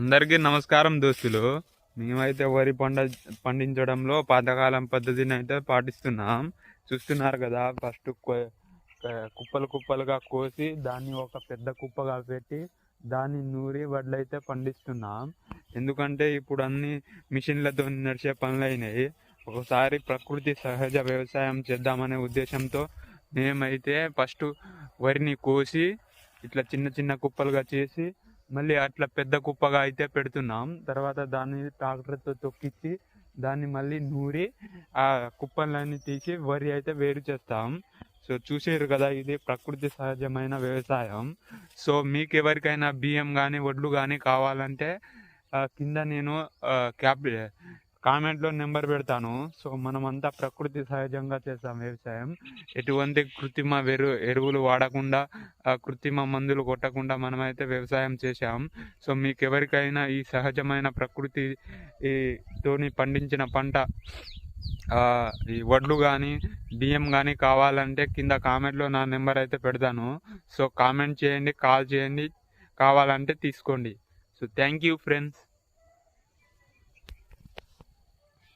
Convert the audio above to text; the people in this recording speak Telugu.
అందరికీ నమస్కారం దోస్తులు. మేమైతే వరి పండించడంలో పాతకాలం పద్ధతిని అయితే పాటిస్తున్నాం. చూస్తున్నారు కదా, ఫస్ట్ కుప్పలు కుప్పలుగా కోసి దాన్ని ఒక పెద్ద కుప్పగా పెట్టి దాన్ని నూరి వడ్లయితే పండిస్తున్నాం. ఎందుకంటే ఇప్పుడు అన్ని మిషన్లతో నడిచే పనులు అయినాయి. ఒకసారి ప్రకృతి సహజ వ్యవసాయం చేద్దామనే ఉద్దేశంతో మేమైతే ఫస్ట్ వరిని కోసి ఇట్లా చిన్న చిన్న కుప్పలుగా చేసి మళ్ళీ అట్లా పెద్ద కుప్పగా అయితే పెడుతున్నాం. తర్వాత దాన్ని ట్రాక్టర్తో తొక్కించి దాన్ని మళ్ళీ నూరి ఆ కుప్పలన్నీ తీసి వరి అయితే వేరు చేస్తాం. సో చూసారు కదా, ఇది ప్రకృతి సహజమైన వ్యవసాయం. సో మీకు ఎవరికైనా బియ్యం కానీ వడ్లు కానీ కావాలంటే కింద నేను కామెంట్లో నెంబర్ పెడతాను. సో మనమంతా ప్రకృతి సహజంగా చేస్తాం వ్యవసాయం. ఎటువంటి కృత్రిమ ఎరువులు వాడకుండా కృత్రిమ మందులు కొట్టకుండా మనమైతే వ్యవసాయం చేశాం. సో మీకు ఎవరికైనా ఈ సహజమైన ప్రకృతి తోని పండించిన పంట ఈ వడ్లు కానీ బియ్యం కానీ కావాలంటే కింద కామెంట్లో నా నెంబర్ అయితే పెడతాను. సో కామెంట్ చేయండి, కాల్ చేయండి, కావాలంటే తీసుకోండి. So thank you friends.